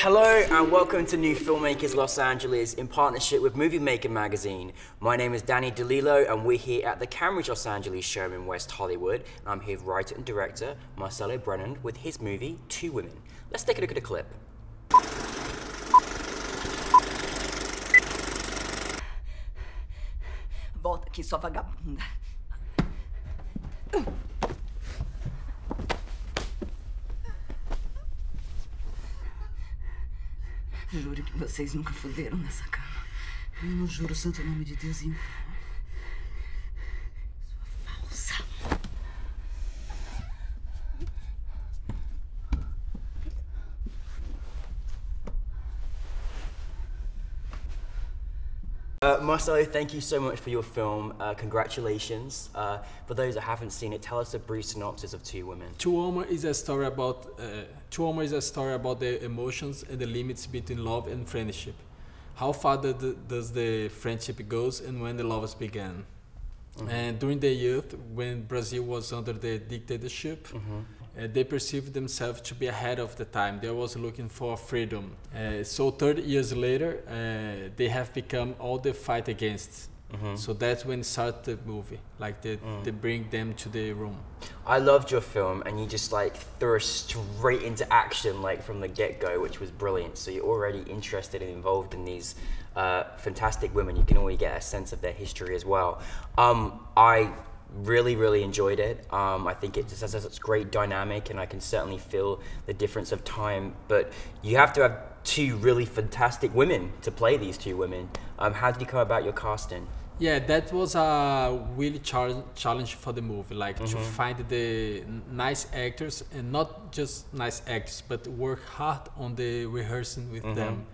Hello and welcome to New Filmmakers Los Angeles in partnership with Movie Maker magazine. My name is Danny DeLillo and we're here at the Cambridge Los Angeles show in West Hollywood. I'm here with writer and director Marcelo Brennand with his movie, Two Women. Let's take a look at a clip. Volta aqui, sua vagabunda. Juro que vocês nunca fuderam nessa cama. Eu não juro o santo nome de Deus em vão. Sua falsa. Marcelo, thank you so much for your film. Congratulations. For those that haven't seen it, tell us a brief synopsis of Two Women. Two Women is a story about the emotions and the limits between love and friendship. How far does the friendship goes and when the lovers began. And during the youth, when Brazil was under the dictatorship, they perceived themselves to be ahead of the time. They was looking for freedom. So 30 years later, they have become all the fight against. So that's when it started the movie. Like they bring them to the room. I loved your film, and you just like threw us straight into action, like from the get-go, which was brilliant. So you're already interested and involved in these fantastic women. You can already get a sense of their history as well. I really enjoyed it. I think it just has such great dynamic, and I can certainly feel the difference of time. But you have to have two really fantastic women to play these two women. How did you come about your casting? Yeah, that was a really challenge for the movie, like to find the nice actors, and not just nice actors, but work hard on the rehearsing with them,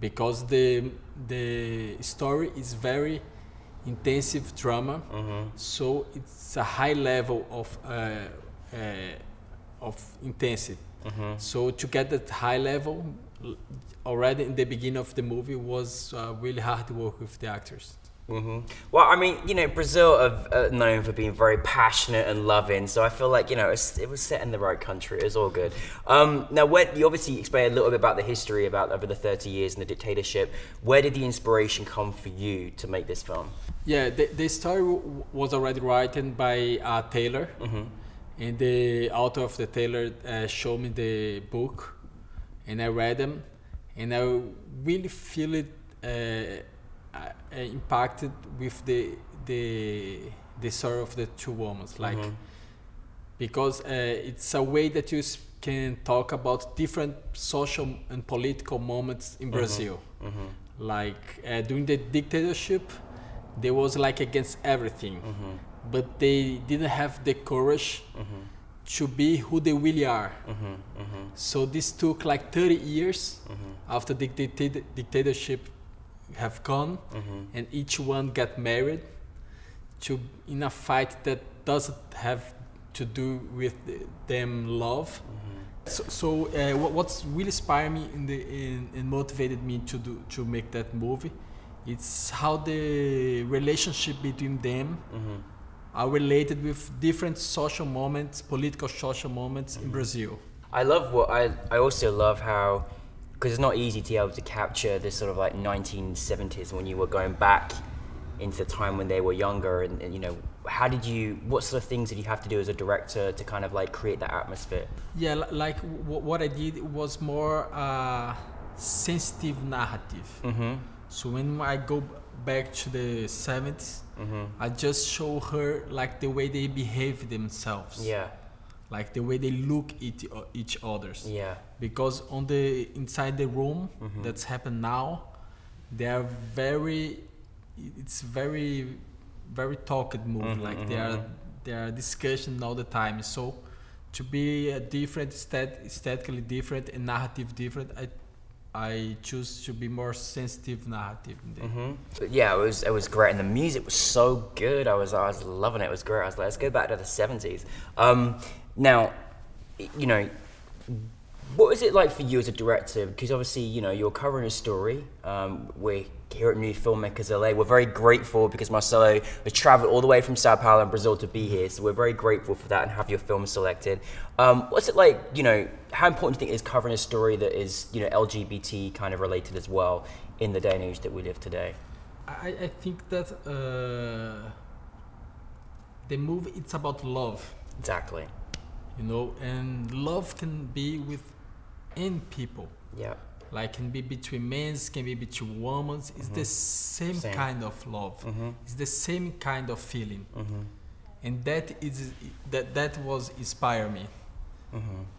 because the story is very intensive drama, so it's a high level of intensity. So to get that high level already in the beginning of the movie was really hard to work with the actors. Well, I mean, you know, Brazil are known for being very passionate and loving, so I feel like, you know, it was set in the right country. It was all good. Now, you obviously explained a little bit about the history about over the 30 years and the dictatorship. Where did the inspiration come for you to make this film? Yeah, the story was already written by Taylor, and the author of the Taylor showed me the book, and I read them, and I really feel it impacted with the story of the two women, like because it's a way that you can talk about different social and political moments in Brazil. Like during the dictatorship, they was like against everything, but they didn't have the courage to be who they really are. So this took like 30 years after the dictatorship have gone, and each one got married in a fight that doesn't have to do with them love. So what's really inspired me and motivated me to make that movie, it's how the relationship between them are related with different social moments, political social moments in Brazil. I also love how, because it's not easy to be able to capture this sort of like 1970s when you were going back into the time when they were younger, and you know, what sort of things did you have to do as a director to kind of like create that atmosphere? Yeah, like what I did was more sensitive narrative. So when I go back to the 70s, I just show her like the way they behave themselves. Yeah. Like the way they look at each others. Yeah. Because on the inside the room that's happened now, they are it's very talkative movie. Like they are discussing all the time. So to be a different, aesthetically different and narrative different, I choose to be more sensitive narrative. But yeah, it was great, and the music was so good. I was loving it. It was great. I was like, let's go back to the 70s. Now, you know, what was it like for you as a director? Because obviously, you know, you're covering a story where here at New Filmmakers LA. We're very grateful because Marcelo has traveled all the way from Sao Paulo and Brazil to be here. So we're very grateful for that and have your film selected. What's it like, you know, how important do you think is covering a story that is, you know, LGBT kind of related as well in the day and age that we live today? I think that the movie, it's about love. Exactly. You know, and love can be with any people. Yeah. Like can be between men, can be between women. It's the same kind of love. It's the same kind of feeling, and that was inspire me.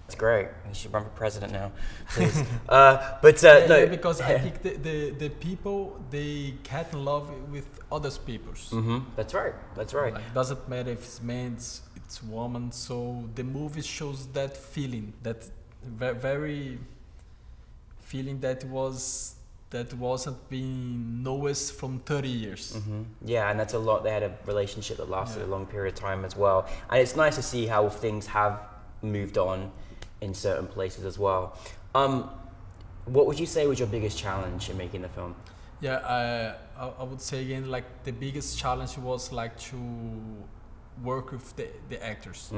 It's great. You should run for president now, please. No, because I think the people, they get in love with other peoples. That's right. That's right. Like, doesn't matter if it's men, it's woman. So the movie shows that feeling, that very feeling that wasn't being noticed from 30 years. Yeah, and that's a lot. They had a relationship that lasted a long period of time as well. And it's nice to see how things have moved on in certain places as well. What would you say was your biggest challenge in making the film? Yeah, I would say again, like the biggest challenge was like to work with the actors.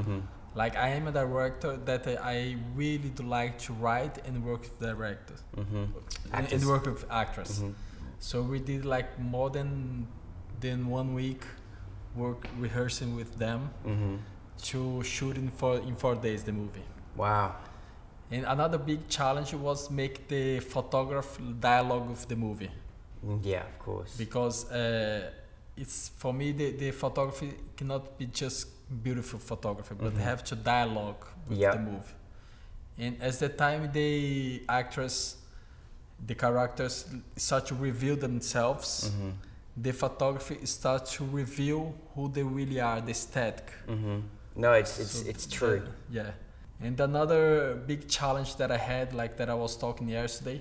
Like I am a director that I really do like to write and work with directors and work with actors. So we did like more than 1 week work rehearsing with them to shoot in 4 days the movie. Wow. And another big challenge was make the photograph dialogue with the movie. Yeah, of course. Because it's for me the photography cannot be just beautiful photography, but they have to dialogue with the movie. And as the time the actors, the characters start to reveal themselves, the photography starts to reveal who they really are, the aesthetic. No, it's true. Yeah. And another big challenge that I had, like that I was talking yesterday,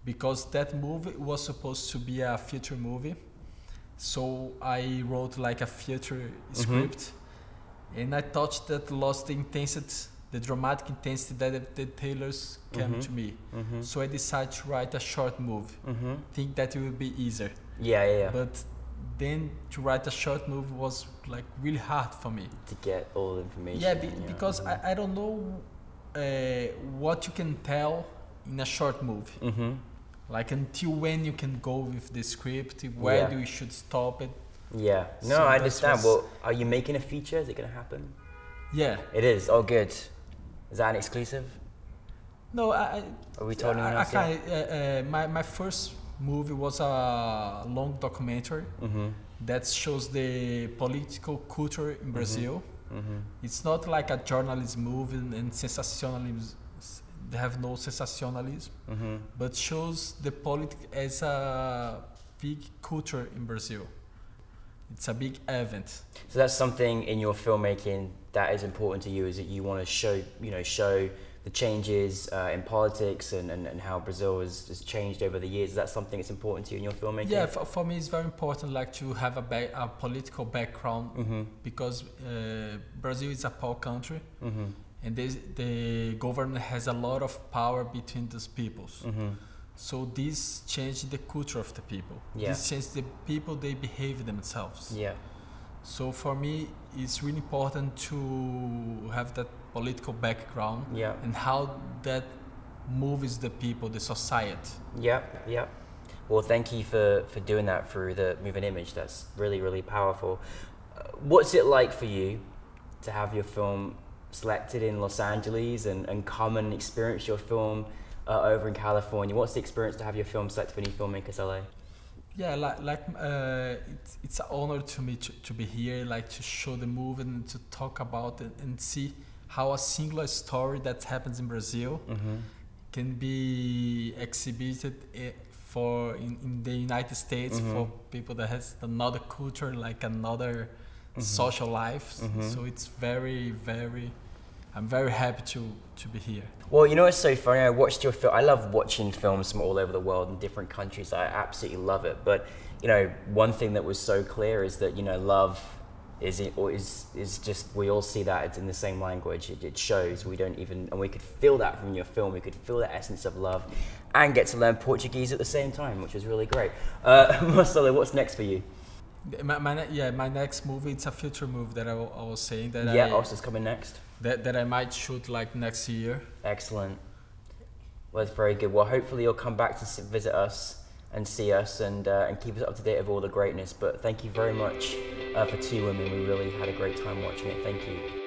because that movie was supposed to be a feature movie. So I wrote like a feature script, and I thought that lost the intensity, the dramatic intensity that the trailers came to me. So I decided to write a short movie. Think that it would be easier. Yeah. But then to write a short movie was like really hard for me. To get all the information. Yeah, because I don't know what you can tell in a short movie. Like until when you can go with the script, where do you should stop it? Yeah, no, So I understand. Well, are you making a feature? Is it going to happen? Yeah. It is. Oh, good. Is that an exclusive? No, Are we told anyone else yet? my first movie was a long documentary that shows the political culture in Brazil. It's not like a journalism movie and sensationalism. They have no sensationalism, but shows the politics as a big culture in Brazil. It's a big event. So that's something in your filmmaking that is important to you, is that you want to show the changes in politics and how Brazil has changed over the years. Is that something that's important to you in your filmmaking? Yeah, for me it's very important, like to have a political background, because Brazil is a poor country, and the government has a lot of power between those peoples. So this changed the culture of the people. This changed the people, they behave themselves. Yeah. So for me, it's really important to have that political background and how that moves the people, the society. Yeah. Well, thank you for doing that through the moving image. That's really, really powerful. What's it like for you to have your film selected in Los Angeles and come and experience your film over in California? What's the experience to have your film selected for New Filmmakers LA? Yeah, it's an honor to me to be here, like to show the movie and to talk about it and see how a singular story that happens in Brazil can be exhibited in the United States for people that has another culture, like another social life. So it's I'm very happy to be here. Well, you know what's so funny? I watched your film. I love watching films from all over the world in different countries. I absolutely love it. But, you know, one thing that was so clear is that, you know, love is just, we all see that it's in the same language. It shows. We don't even, and we could feel that from your film. We could feel that essence of love, and get to learn Portuguese at the same time, which was really great. Marcelo, what's next for you? My next movie, it's a future movie that I was saying that Oscar's coming next. That I might shoot like next year. Excellent. Well, that's very good. Well, hopefully you'll come back to visit us and see us and keep us up to date of all the greatness. But thank you very much for Two Women. We really had a great time watching it. Thank you.